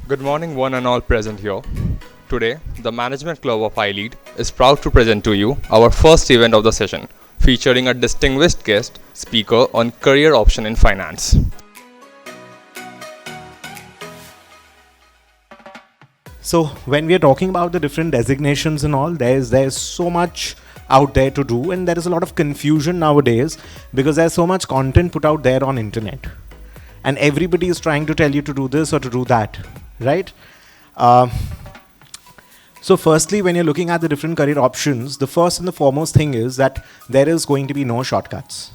Good morning, one and all present here. Today, the Management Club of iLEAD is proud to present to you our first event of the session, featuring a distinguished guest speaker on career option in finance. So when we are talking about the different designations and all, there's so much out there to do, and there is a lot of confusion nowadays because there's so much content put out there on internet, and everybody is trying to tell you to do this or to do that, right? So firstly, when you're looking at the different career options, the first and the foremost thing is that there is going to be no shortcuts.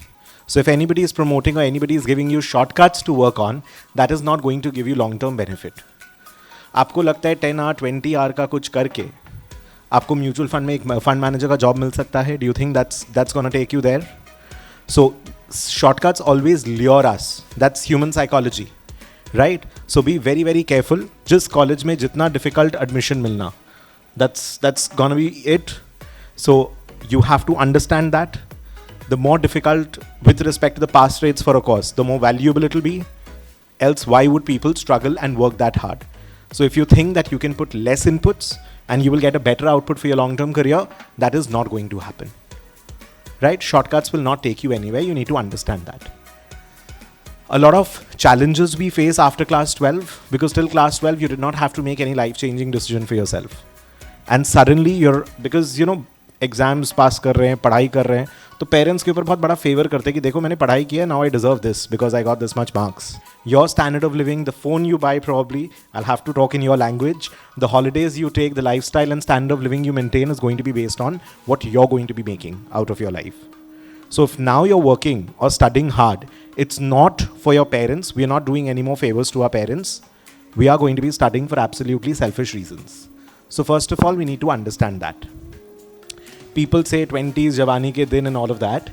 So if anybody is promoting or anybody is giving you shortcuts to work on, that is not going to give you long-term benefit. आपको लगता है 10 our 20 our का कुछ करके आपको mutual fund में एक fund manager का जॉब मिल सकता है? Do you think that's gonna take you there? So shortcuts always lure us. That's human psychology, right? So be very very careful. जिस कॉलेज में जितना डिफिकल्ट एडमिशन मिलना, that's gonna be it. So you have to understand that the more difficult with respect to the pass rates for a course, the more valuable it will be. Else why would people struggle and work that hard? So if you think that you can put less inputs and you will get a better output for your long-term career, that is not going to happen, right? Shortcuts will not take you anywhere. You need to understand that. A lot of challenges we face after class 12, because till class 12 you did not have to make any life-changing decision for yourself, and suddenly you're, because exams pass कर रहे हैं, पढ़ाई कर रहे हैं, तो parents के ऊपर बहुत बड़ा फेवर करते हैं कि देखो मैंने पढ़ाई किया, now I deserve this because I got this much marks. Your standard of living, the phone you buy, probably I'll have to talk in your language, the holidays you take, the lifestyle and standard of living you maintain is going to be based on what you're going to be making out of your life. So if now you're working or studying hard, it's not for your parents. We are not doing any more favors to our parents. We are going to be studying for absolutely selfish reasons. So first of all, we need to understand that. People say 20s, Javani ke din and all of that.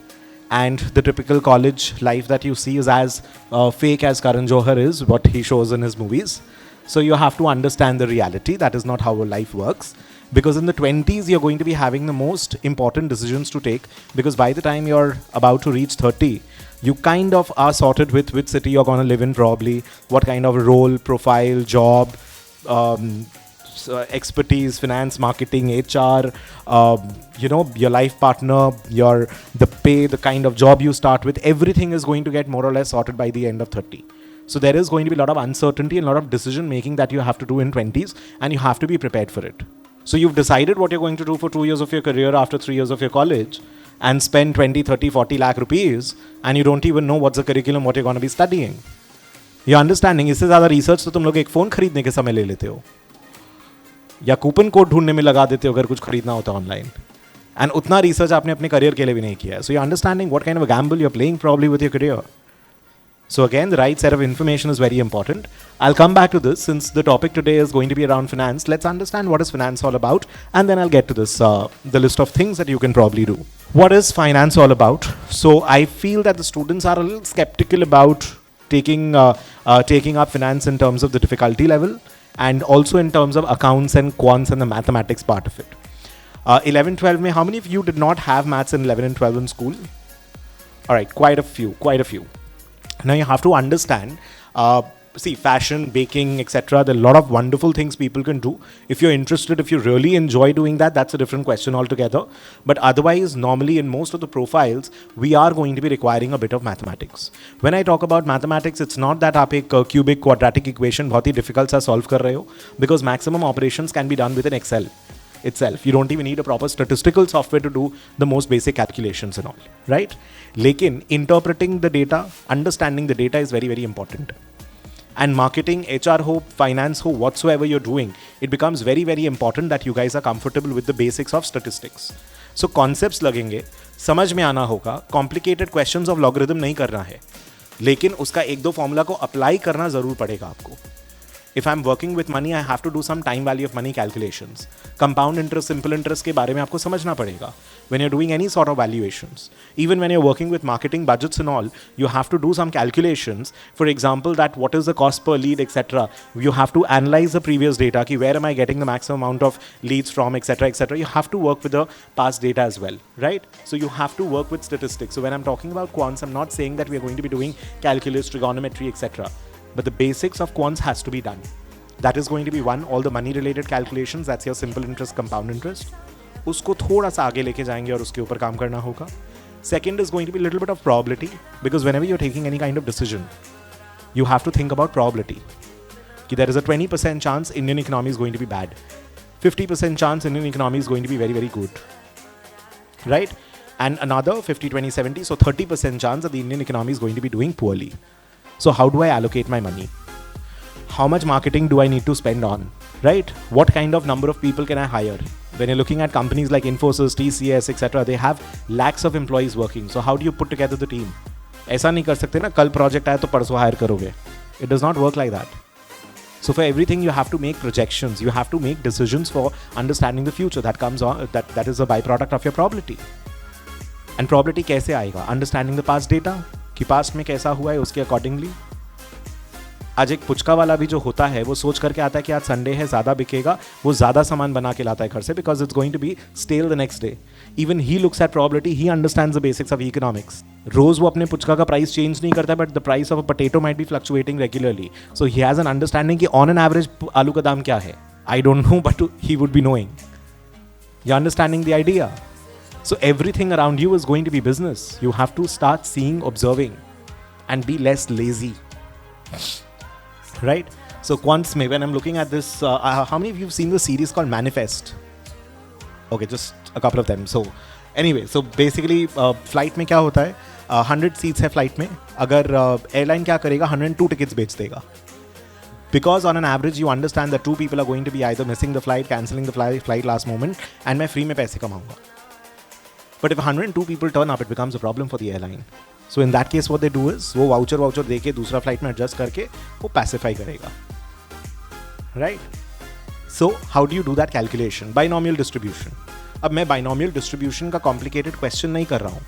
And the typical college life that you see is as fake as Karan Johar is, what he shows in his movies. So you have to understand the reality. That is not how life works. Because in the 20s, you're going to be having the most important decisions to take. Because by the time you're about to reach 30, you kind of are sorted with which city you're going to live in probably, what kind of role, profile, job, expertise, finance, marketing, HR, your life partner, the pay, the kind of job you start with, everything is going to get more or less sorted by the end of 30. So there is going to be a lot of uncertainty and a lot of decision making that you have to do in 20s, and you have to be prepared for it. So you've decided what you're going to do for 2 years of your career after 3 years of your college, and spend 20, 30, 40 lakh rupees, and you don't even know what's the curriculum, what you're going to be studying. You're understanding? इससे ज़्यादा research तो तुम लोग एक phone खरीदने के समय ले लेते हो, या कूपन कोड ढूंढने में लगा देते हो अगर कुछ खरीदना होता है ऑनलाइन, एंड उतना रिसर्च आपने अपने करियर के लिए भी नहीं किया है. So you understanding what kind of gamble you are playing probably with your career. So again, the right set of information is very important. I'll come back to this since the topic today is going to be around finance. Let's understand what is finance all about, and then I'll get to this, the list of things that you can probably do. What is finance all about? So I feel that the students are a little skeptical about taking up finance in terms of the difficulty level, and also in terms of accounts and quants and the mathematics part of it. 11, 12 mein, how many of you did not have maths in 11 and 12 in school? All right, quite a few. Now you have to understand, see, fashion, baking, etc. There are a lot of wonderful things people can do. If you're interested, if you really enjoy doing that, that's a different question altogether. But otherwise, normally in most of the profiles, we are going to be requiring a bit of mathematics. When I talk about mathematics, it's not that आप एक cubic quadratic equation बहुत ही difficult सा solve कर रहे हो, because maximum operations can be done within Excel itself. You don't even need a proper statistical software to do the most basic calculations and all, right? Lekin interpreting the data, understanding the data is very, very important. And marketing, HR ho, finance ho, whatsoever you're doing, it becomes very, very important that you guys are comfortable with the basics of statistics. So concepts लगेंगे, समझ में आना होगा, complicated questions of logarithm नहीं करना है, लेकिन उसका एक दो फॉर्मूला को अप्लाई करना ज़रूर पड़ेगा आपको. If I'm working with money, I have to do some time value of money calculations. Compound interest, simple interest के बारे में आपको समझना पड़ेगा when you're doing any sort of valuations. Even when you're working with marketing budgets and all, you have to do some calculations. For example, that what is the cost per lead, etc. You have to analyze the previous data. Ki where am I getting the maximum amount of leads from, etc., etc. You have to work with the past data as well, right? So you have to work with statistics. So when I'm talking about quants, I'm not saying that we are going to be doing calculus, trigonometry, etc. But the basics of quants has to be done. That is going to be one. All the money related calculations, that's your simple interest, compound interest. उसको थोड़ा सा आगे लेके जाएंगे और उसके ऊपर काम करना होगा. Second is going to be a little bit of probability, because whenever you're taking any kind of decision, you have to think about probability. Ki there is a 20% chance Indian economy is going to be bad. 50% chance Indian economy is going to be very, very good. Right? And another 50, 20, 70, so 30% chance that the Indian economy is going to be doing poorly. So how do I allocate my money? How much marketing do I need to spend on? Right? What kind of number of people can I hire? When you're looking at companies like Infosys, TCS, etc., they have lakhs of employees working. So how do you put together the team? ऐसा नहीं कर सकते ना, कल project आया तो परसों hire करोगे. It does not work like that. So for everything you have to make projections. You have to make decisions for understanding the future. That comes on. That is a byproduct of your probability. And probability कैसे आएगा? Understanding the past data. कि past में कैसा हुआ है उसके accordingly. आज एक पुचका वाला भी जो होता है वो सोच करके आता है कि आज संडे है, ज़्यादा बिकेगा, वो ज़्यादा सामान बना के लाता है घर से, because it's going to be stale the next day. Even he looks at probability, he understands the basics of economics. रोज वो अपने पुचका का प्राइस चेंज नहीं करता, but the price of a potato might be fluctuating regularly. So he has an understanding कि on an average आलू का दाम क्या है. I don't know, but he would be knowing. You understanding the idea. So everything around you is going to be business. You have to start seeing, observing, and be less lazy. Right? So quants mein, when I'm looking at this, how many of you have seen the series called Manifest? Okay, just a couple of them. So anyway, so basically flight में क्या होता है, 100 seats है flight में. अगर airline क्या करेगा, 102 tickets बेच देगा. Because on an average you understand that 2 people are going to be either missing the flight, cancelling the flight last moment, and मैं free में पैसे कमाऊंगा. But if 102 people turn up, it becomes a problem for the airline. So in that case, what they do is, वो voucher देके दूसरा flight में adjust करके वो pacify करेगा. Right? So how do you do that calculation? Binomial distribution. अब मैं binomial distribution का complicated question नहीं कर रहा हूँ,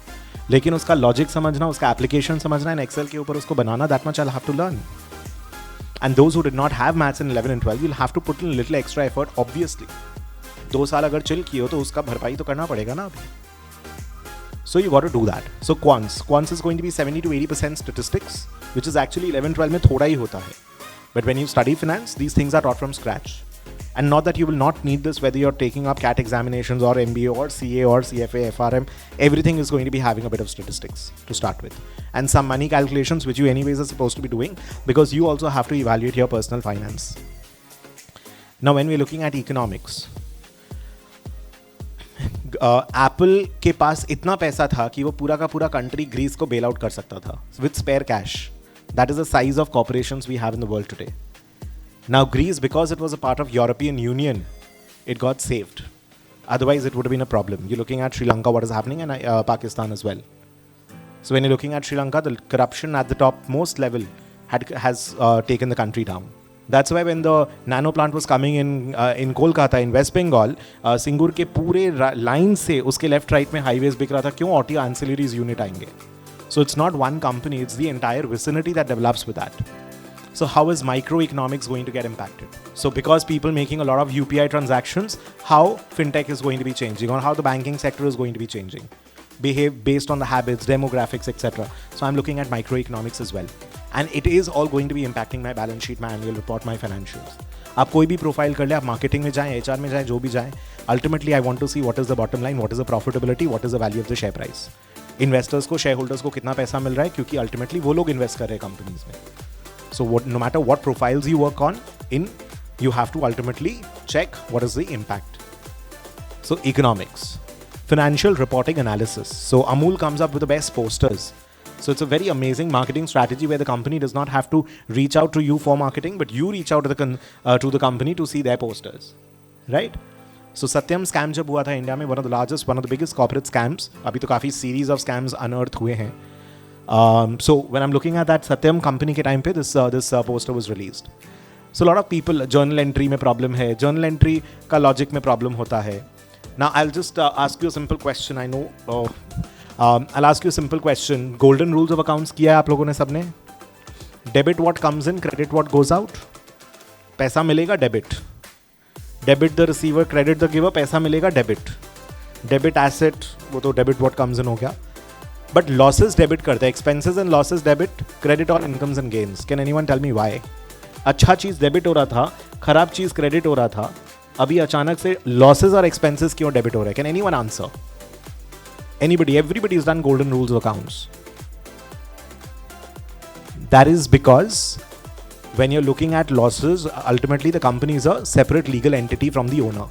लेकिन उसका logic समझना, उसका application समझना, and Excel के ऊपर उसको बनाना, that much I'll have to learn. And those who did not have maths in 11 and 12 will have to put in a little extra effort, obviously. 2 साल अगर chill किए हो तो उसका भरपाई तो करना पड़ेगा ना अभी. So you got to do that. So quants is going to be 70 to 80% statistics, which is actually 11-12 में थोड़ा ही होता है. But when you study finance, these things are taught from scratch. And not that you will not need this whether you're taking up CAT examinations or MBA or CA or CFA, FRM, everything is going to be having a bit of statistics to start with. And some money calculations which you anyways are supposed to be doing, because you also have to evaluate your personal finance. Now when we're looking at economics, Apple के पास इतना पैसा था कि वो पूरा का पूरा country Greece को बेल आउट कर सकता था with spare cash. That is the size of corporations we have in the world today. Now Greece, because it was a part of European Union, it got saved. Otherwise it would been a problem. You looking at Sri Lanka, what is happening, and Pakistan as well. So when you looking at Sri Lanka, the corruption at the top most level has taken the country down. That's why when the nano plant was coming in Kolkata, in West Bengal, Singur के पूरे line से उसके left right में highways बिक रहा था. क्यों? Auto ancillaries unit आएंगे. So it's not one company, it's the entire vicinity that develops with that. So how is microeconomics going to get impacted? So because people making a lot of UPI transactions, how fintech is going to be changing, or how the banking sector is going to be changing, behave based on the habits, demographics, etc. So I'm looking at microeconomics as well. And it is all going to be impacting my balance sheet, my annual report, my financials. आप कोई भी profile कर ले, आप marketing में जाएं, HR में जाएं, जो भी जाएं, ultimately I want to see what is the bottom line, what is the profitability, what is the value of the share price. Investors को, शेयर होल्डर्स को कितना पैसा मिल रहा है, क्योंकि अल्टीमेटली वो लोग इन्वेस्ट कर रहे हैं कंपनीज में. So no matter what profiles you work on in, you have to ultimately check what is the impact. So economics, financial reporting analysis. So Amul comes up with the best posters. So it's a very amazing marketing strategy where the company does not have to reach out to you for marketing, but you reach out to the company to see their posters, right? So Satyam scam जब हुआ था India में, one of the largest, one of the biggest corporate scams. अभी तो काफ़ी series of scams unearthed हुए हैं. So when I'm looking at that Satyam company के time पे this poster was released. So a lot of people, journal entry में problem है, journal entry का logic में problem होता है. Now I'll just ask you a simple question. I know. I'll ask you a simple question. Golden rules of accounts किया है आप लोगों ने सबने? Debit what comes in, credit what goes out. पैसा मिलेगा debit. Debit the receiver, credit the giver. पैसा मिलेगा debit. Debit asset, वो तो debit what comes in हो गया. But losses debit करते हैं. Expenses and losses debit, credit all incomes and gains. Can anyone tell me why? अच्छा चीज़ debit हो रहा था, खराब चीज क्रेडिट हो रहा था, अभी अचानक से लॉसेस और एक्सपेंसेस क्यों डेबिट हो रहा है? Can anyone answer? Anybody? Everybody is done golden rules of accounts. That is because when you're looking at losses, ultimately the company is a separate legal entity from the owner.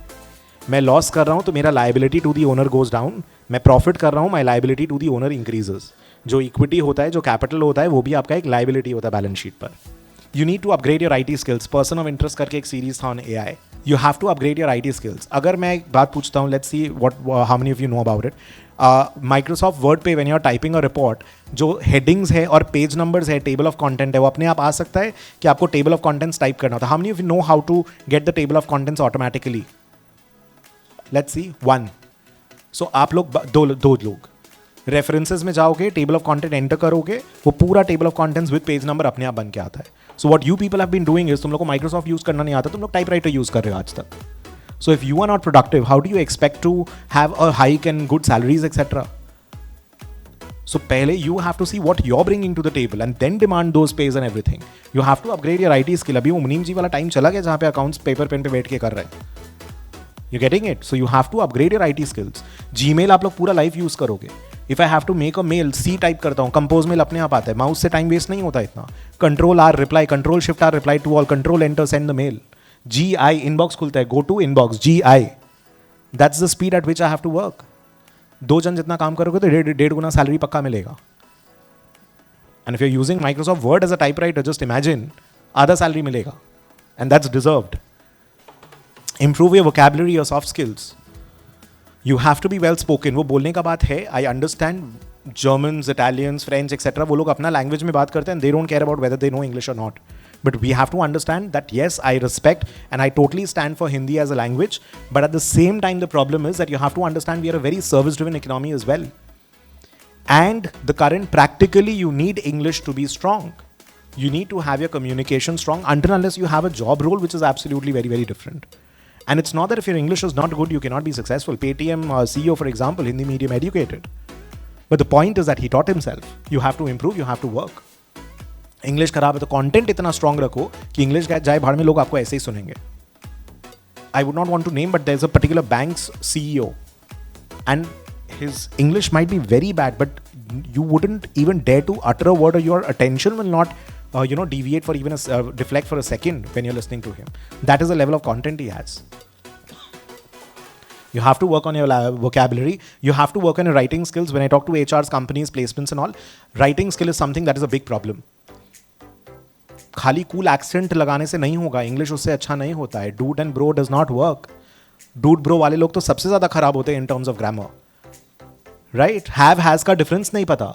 मैं loss कर रहा हूँ तो मेरा liability to the owner goes down. मैं profit कर रहा हूँ, my liability to the owner increases. जो इक्विटी होता है, जो कैपिटल होता है, वो भी आपका एक लाइबिलिटी होता है बैलेंस शीट पर. You need to upgrade your IT skills. Person of interest करके एक सीरीज था on AI. You have to upgrade your IT skills. अगर मैं एक बात पूछता हूँ, let's see what how many of you know about it. Microsoft Word पे when you are typing a report, जो हेडिंग्स है और पेज नंबर्स है, टेबल ऑफ कंटेंट है, वो अपने आप आ सकता है कि आपको टेबल ऑफ कंटेंट्स टाइप करना होता है? How many of you know how to get the table of contents automatically? Let's see, one. So आप लोग दो लोग रेफरेंसेस में जाओगे, टेबल ऑफ कंटेंट एंटर करोगे, वो पूरा table of contents with page number अपने आप बन के आता है. So what you people have been doing is, तुम लोग को माइक्रोसॉफ्ट यूज करना नहीं आता, तुम लोग टाइपराइटर यूज कर रहे हो आज तक. So if you are not productive, how do you expect to have a hike and good salaries, etc.? So pehle you have to see what you're bringing to the table and then demand those pays and everything. You have to upgrade your IT skill. अभी वो मुनीम जी वाला time चला गया जहाँ पे accounts paper pen पे बैठ के कर रहे हैं. You're getting it? So you have to upgrade your IT skills. Gmail आप लोग पूरा लाइफ यूज करोगे. If I have to make a mail, C type करता हूँ, कंपोज मेल अपने आप आता है, माउस से टाइम वेस्ट नहीं होता इतना. Control R reply, Control Shift R reply to all, Control Enter send the mail. GI inbox खुलता है, go to inbox, GI. That's the speed at which I have to work. 2 जन जितना काम करोगे तो 1.5 गुना सैलरी पक्का मिलेगा. And if you are using Microsoft Word as a typewriter, just imagine, आधा सैलरी मिलेगा. And that's deserved. Improve your vocabulary, your soft skills. You have to be well spoken. वो बोलने का बात है, I understand Germans, Italians, French etcetera, वो लोग अपना लैंग्वेज में बात करते हैं, they don't care about whether they know English और not. But we have to understand that yes, I respect and I totally stand for Hindi as a language. But at the same time, the problem is that you have to understand we are a very service-driven economy as well. And the current, practically, you need English to be strong. You need to have your communication strong until unless you have a job role, which is absolutely very, very different. And it's not that if your English is not good, you cannot be successful. Paytm CEO, for example, Hindi medium educated. But the point is that he taught himself. You have to improve, you have to work. English खराब है तो content इतना strong रखो कि English जाए भाड़ में, लोग आपको ऐसे ही सुनेंगे. I would not want to name, but there is a particular bank's CEO and his English might be very bad, but you wouldn't even dare to utter a word, or your attention will not deviate for even deflect for a second when you're listening to him. That is the level of content he has. You have to work on your vocabulary. You have to work on your writing skills. When I talk to HRs, companies, placements and all, writing skill is something that is a big problem. खाली cool accent लगाने से नहीं होगा, English उससे अच्छा नहीं होता है. Dude and bro does not work. Dude bro वाले लोग तो सबसे ज़्यादा खराब होते हैं in terms of grammar. Right? Have has का डिफरेंस नहीं पता.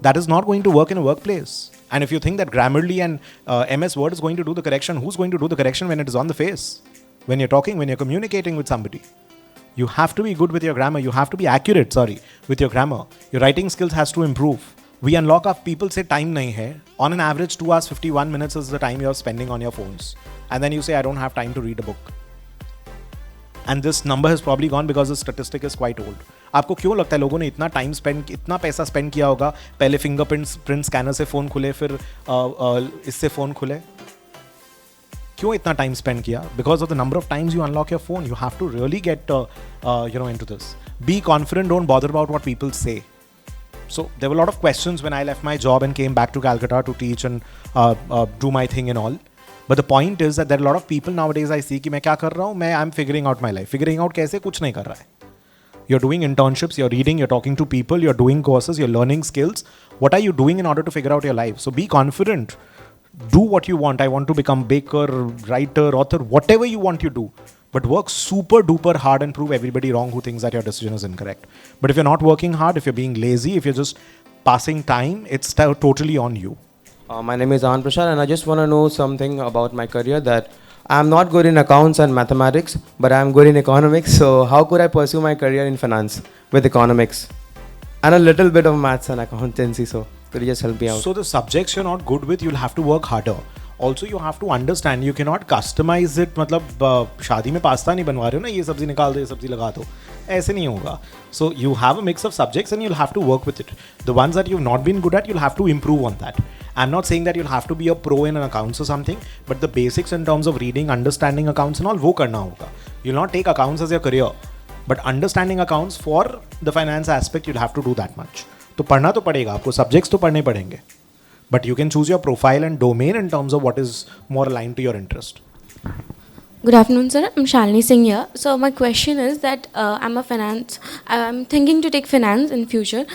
That is not going to work in a work place. And if you think that Grammarly and MS Word is going to do the correction, who's going to do the correction when it is on the face? When you're talking, when you're communicating with somebody. You have to be good with your grammar. You have to be accurate, with your grammar. Your writing skills has to improve. We unlock up, people say time nahi hai. On an average, 2 hours 51 minutes is the time you're spending on your phones. And then you say, I don't have time to read a book. And this number has probably gone because the statistic is quite old. आपको क्यों लगता है लोगों ने इतना time spend, इतना पैसा spend किया होगा? पहले फिंगरप्रिंट स्कैनर से फ़ोन खुले, फिर इससे फ़ोन खुले. क्यों इतना टाइम स्पेंड किया? Because of the number of times you unlock your phone. You have to really get into this. Be confident, don't bother about what people say. So there were a lot of questions when I left my job and came back to Calcutta to teach and do my thing and all. But the point is that there are a lot of people nowadays I see कि मैं क्या कर रहा हूँ, I'm figuring out my life. Figuring out कैसे? कुछ नहीं कर रहा है. You're doing internships, you're reading, you're talking to people, you're doing courses, you're learning skills. What are you doing in order to figure out your life? So be confident. Do what you want. I want to become baker, writer, author, whatever you want you do. But work super duper hard and prove everybody wrong who thinks that your decision is incorrect. But if you're not working hard, if you're being lazy, if you're just passing time, it's totally on you. My name is Anand Prashad, and I just want to know something about my career, that I'm not good in accounts and mathematics, but I'm good in economics. So how could I pursue my career in finance with economics and a little bit of maths and accountancy? So could you just help me out? So the subjects you're not good with, you'll have to work harder. Also you have to understand, you cannot customize it. मतलब शादी में pasta नहीं बनवा रहे हो ना, ये सब्जी निकाल दो, ये सब्जी लगा दो, ऐसे नहीं होगा. So you have a mix of subjects and you'll have to work with it. The ones that you've not been good at, you'll have to improve on that. I'm not saying that you'll have to be a pro in an accounts or something, but the basics in terms of reading, understanding accounts and all, वो करना होगा. You'll not take accounts as your career, but understanding accounts for the finance aspect, you'll have to do that much. तो पढ़ना तो पड़ेगा आपको, subjects तो पढ़ने पड़ेंगे, but you can choose your profile and domain in terms of what is more aligned to your interest. Good afternoon, sir. I'm Shalini Singh here. So my question is that I'm thinking to take finance in future,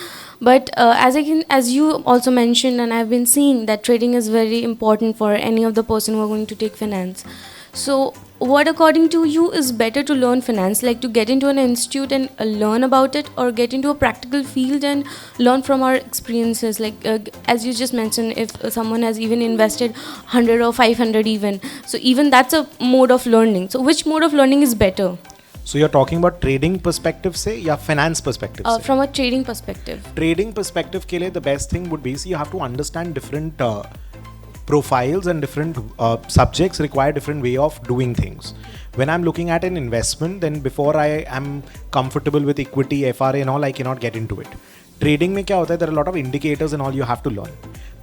but as you also mentioned, and I've been seeing that trading is very important for any of the person who are going to take finance. So what according to you is better to learn finance, like to get into an institute and learn about it, or get into a practical field and learn from our experiences? Like as you just mentioned, if someone has even invested 100 or 500 even, so even that's a mode of learning. So which mode of learning is better? So you're talking about trading perspective से या finance perspective से? From a trading perspective. Trading perspective के लिए the best thing would be, see, you have to understand different profiles and different subjects require different way of doing things. When I'm looking at an investment, then before I am comfortable with equity, FRA and all, I cannot get into it. Trading में क्या होता है, there are a lot of indicators and all you have to learn.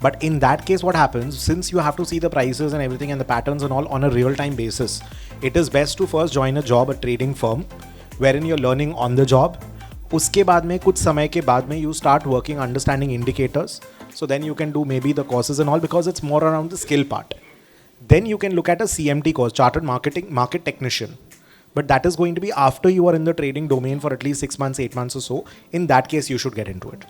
But in that case, what happens, since you have to see the prices and everything and the patterns and all on a real-time basis, it is best to first join a job, a trading firm, wherein you're learning on the job. उसके बाद में कुछ समय के बाद में you start working, understanding indicators. So then you can do maybe the courses and all, because it's more around the skill part. Then you can look at a CMT course, Chartered Market Technician. But that is going to be after you are in the trading domain for at least 6 months, 8 months or so. In that case, you should get into it.